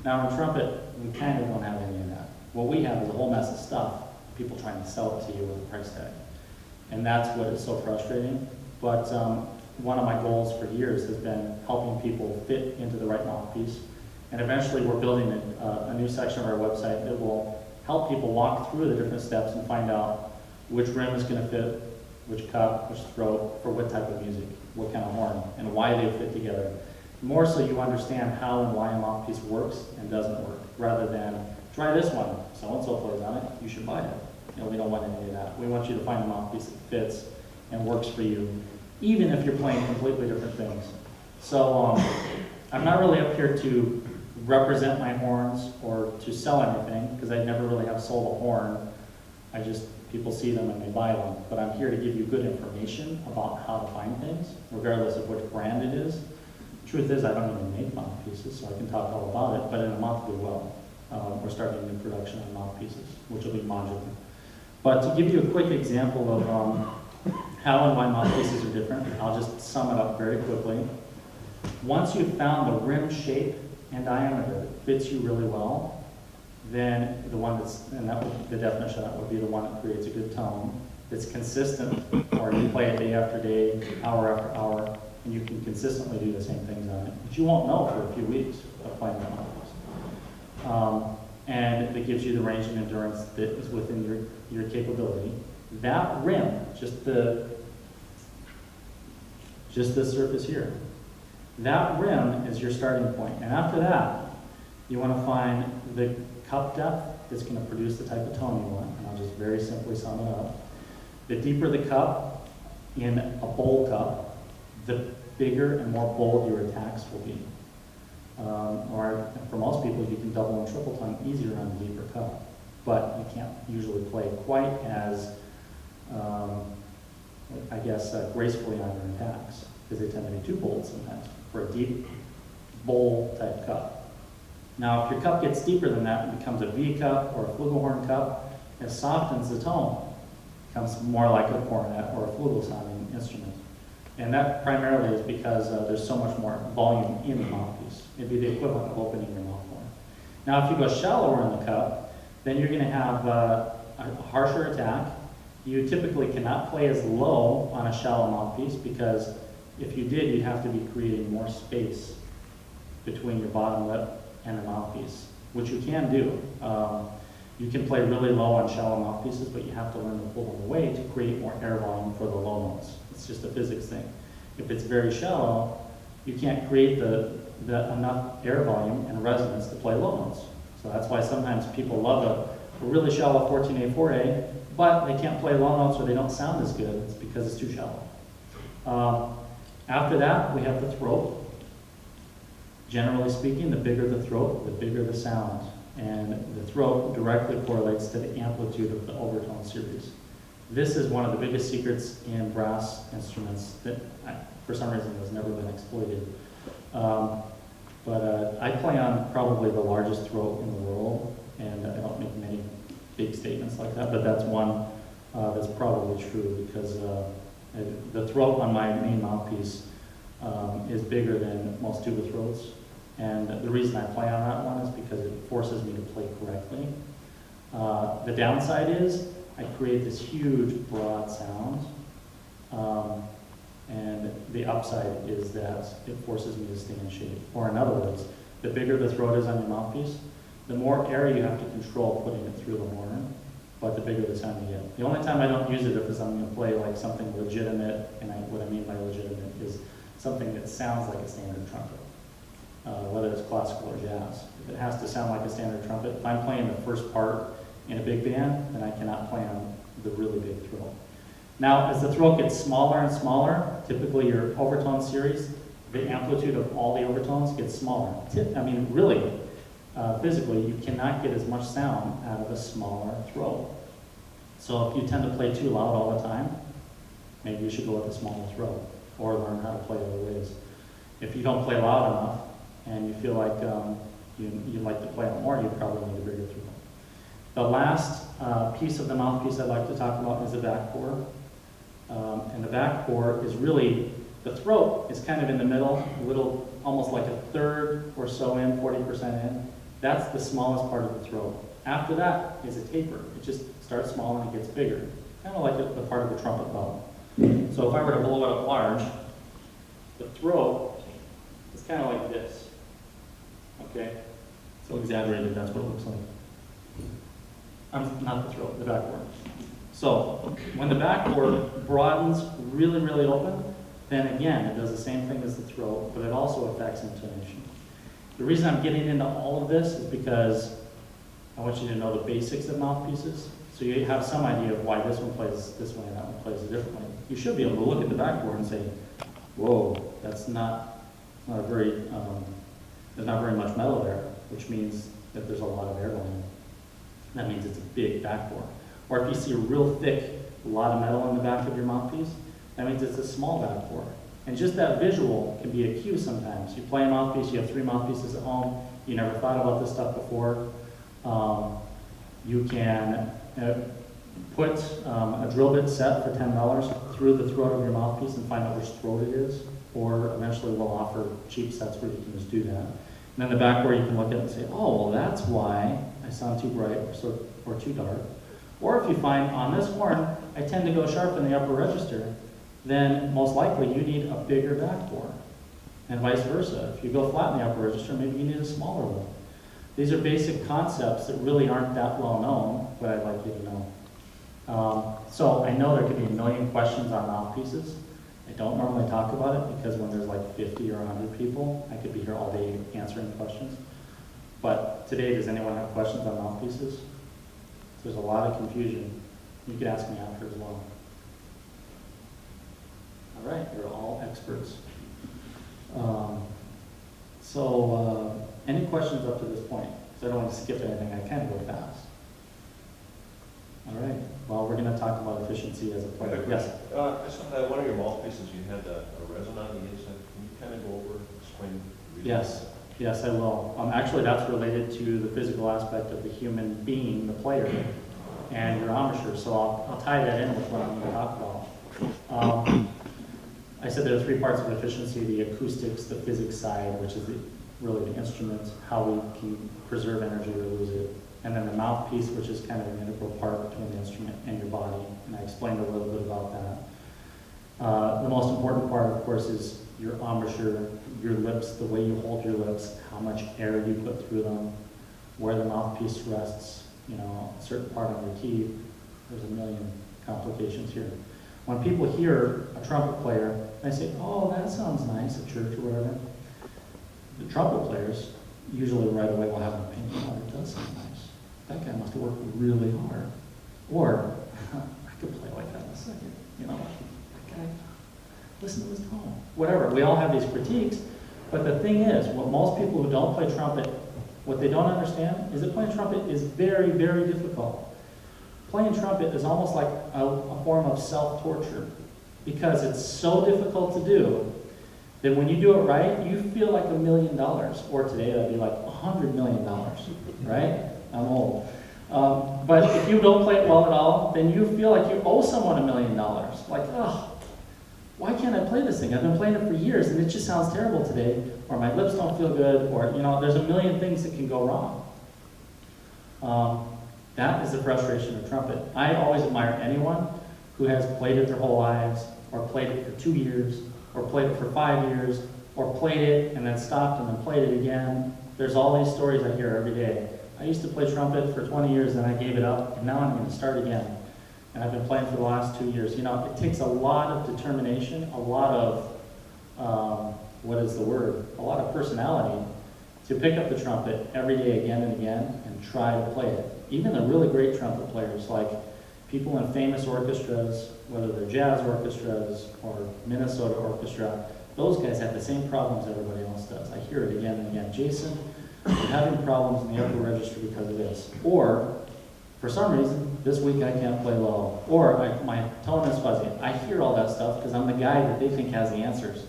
Now in trumpet, we kind of don't have any of that. What we have is a whole mess of stuff, people trying to sell it to you with a price tag. And that's what is so frustrating. But one of my goals for years has been helping people fit into the right mouthpiece. And eventually we're building a new section of our website that will help people walk through the different steps and find out which rim is going to fit, which cup, which throat, for what type of music, what kind of horn, and why they fit together. More so you understand how and why a mouthpiece works and doesn't work, rather than, try this one, so-and-so plays on it, you should buy it. You know, we don't want any of that. We want you to find a mouthpiece that fits and works for you, even if you're playing completely different things. So I'm not really up here to represent my horns or to sell anything, because I never really have sold a horn. I just, people see them and they buy them. But I'm here to give you good information about how to find things, regardless of which brand it is. Truth is, I don't even make mouthpieces, so I can talk all about it, but in a month we will. We're starting new production on mouthpieces, which will be modular. But to give you a quick example of how and why mouthpieces are different, I'll just sum it up very quickly. Once you've found the rim shape and diameter that fits you really well, then the one that's, and that would, the definition of that would be the one that creates a good tone, that's consistent, or you play it day after day, hour after hour, and you can consistently do the same things on it. But you won't know for a few weeks of playing that mouthpiece. And it gives you the range and endurance that is within your capability. That rim, just this surface here, that rim is your starting point. And after that, you want to find the cup depth that's going to produce the type of tone you want. And I'll just very simply sum it up. The deeper the cup in a bowl cup, the bigger and more bold your attacks will be. Or for most people, you can double and triple tone easier on a deeper cup, but you can't usually play quite as, I guess, gracefully on your attacks, because they tend to be too bold sometimes for a deep bowl type cup. Now, if your cup gets deeper than that, it becomes a V cup or a flugelhorn cup, it softens the tone. It becomes more like a cornet or a flugel sounding instrument. And that primarily is because there's so much more volume in the mouthpiece. It'd be the equivalent of opening your mouth more. Now, if you go shallower in the cup, then you're going to have a harsher attack. You typically cannot play as low on a shallow mouthpiece, because if you did, you'd have to be creating more space between your bottom lip and the mouthpiece, which you can do. You can play really low on shallow mouthpieces, but you have to learn to pull them away to create more air volume for the low notes. It's just a physics thing. If it's very shallow, you can't create the enough air volume and resonance to play low notes. So that's why sometimes people love a really shallow 14A, 4A, but they can't play low notes or they don't sound as good. It's because it's too shallow. After that, we have the throat. Generally speaking, the bigger the throat, the bigger the sound. And the throat directly correlates to the amplitude of the overtone series. This is one of the biggest secrets in brass instruments that, for some reason, has never been exploited. But I play on probably the largest throat in the world, and I don't make many big statements like that, but that's one that's probably true, because the throat on my main mouthpiece is bigger than most tuba throats. And the reason I play on that one is because it forces me to play correctly. The downside is I create this huge broad sound, and the upside is that it forces me to stay in shape. Or in other words, the bigger the throat is on your mouthpiece, the more air you have to control putting it through the horn, but the bigger the sound you get. The only time I don't use it is I'm going to play like something legitimate, and what I mean by legitimate is something that sounds like a standard trumpet. Whether it's classical or jazz. If it has to sound like a standard trumpet, if I'm playing the first part in a big band, then I cannot play on the really big throat. Now, as the throat gets smaller and smaller, typically your overtone series, the amplitude of all the overtones gets smaller. I mean, really, physically, you cannot get as much sound out of a smaller throat. So if you tend to play too loud all the time, maybe you should go with a smaller throat, or learn how to play other ways. If you don't play loud enough, and you feel like you'd like to play it more, you probably need a bigger throat. The last piece of the mouthpiece I'd like to talk about is the back core. And the back core is really, the throat is kind of in the middle, a little, almost like a third or so in, 40% in, That's the smallest part of the throat. After that is a taper. It just starts small and it gets bigger, kind of like the part of the trumpet bell. So if I were to blow it up large, the throat is kind of like this. Okay? So exaggerated, that's what it looks like. Not the throat, the backboard. So when the backboard broadens really, really open, then again, it does the same thing as the throat, but it also affects intonation. The reason I'm getting into all of this is because I want you to know the basics of mouthpieces, so you have some idea of why this one plays this way and that one plays a different way. You should be able to look at the backboard and say, whoa, that's not a very, there's not very much metal there, which means that there's a lot of air going in. That means it's a big backboard. Or if you see a real thick, a lot of metal in the back of your mouthpiece, that means it's a small backboard. And just that visual can be a cue sometimes. You play a mouthpiece, you have 3 mouthpieces at home, you never thought about this stuff before. You can put a drill bit set for $10 through the throat of your mouthpiece and find out which throat it is. Or eventually we'll offer cheap sets where you can just do that. And then the backboard you can look at it and say, oh, well that's why I sound too bright or too dark. Or if you find on this horn, I tend to go sharp in the upper register, then most likely you need a bigger backboard. And vice versa. If you go flat in the upper register, maybe you need a smaller one. These are basic concepts that really aren't that well known, but I'd like you to know. So I know there could be a million questions on mouthpieces. I don't normally talk about it because when there's like 50 or 100 people, I could be here all day answering questions. But today, does anyone have questions on mouthpieces? There's a lot of confusion. You could ask me after as well. All right, you're all experts. Any questions up to this point? Because I don't want to skip anything. I kind of go fast. All right. Well, we're going to talk about efficiency as a player. Yes? I saw that one of your mouthpieces, you had a resin on the inside. Can you kind of go over, explain the reason? Yes. Yes, I will. Actually, that's related to the physical aspect of the human being, the player, and your embouchure. So I'll tie that in with what I'm going to talk about. I said there are 3 parts of efficiency: the acoustics, the physics side, which is really the instrument, how we can preserve energy or lose it, and then the mouthpiece, which is kind of an integral part between the instrument and your body. And I explained a little bit about that. The most important part, of course, is your embouchure, your lips, the way you hold your lips, how much air you put through them, where the mouthpiece rests, a certain part on your teeth. There's a million complications here. When people hear a trumpet player, they say, oh, that sounds nice at church or whatever. The trumpet players usually right away will have an opinion, oh, it does sound nice. That guy must have worked really hard. Or, I could play like that in a second. That guy, listen to his tone. Whatever, we all have these critiques, but the thing is, what most people who don't play trumpet, what they don't understand is that playing trumpet is very, very difficult. Playing trumpet is almost like a form of self-torture because it's so difficult to do that when you do it right, you feel like $1 million. Or today, that'd be like $100 million, right? I'm old. But if you don't play it well at all, then you feel like you owe someone $1 million. Like, oh, why can't I play this thing? I've been playing it for years and it just sounds terrible today, or my lips don't feel good, or, there's a million things that can go wrong. That is the frustration of trumpet. I always admire anyone who has played it their whole lives, or played it for 2 years, or played it for 5 years, or played it and then stopped and then played it again. There's all these stories I hear every day. I used to play trumpet for 20 years, then I gave it up, and now I'm going to start again. And I've been playing for the last 2 years. It takes a lot of determination, a lot of, a lot of personality to pick up the trumpet every day again and again and try to play it. Even the really great trumpet players, like people in famous orchestras, whether they're jazz orchestras or Minnesota orchestra, those guys have the same problems everybody else does. I hear it again and again. Jason, I'm having problems in the upper register because of this. Or, for some reason, this week I can't play low. Or my tone is fuzzy. I hear all that stuff because I'm the guy that they think has the answers.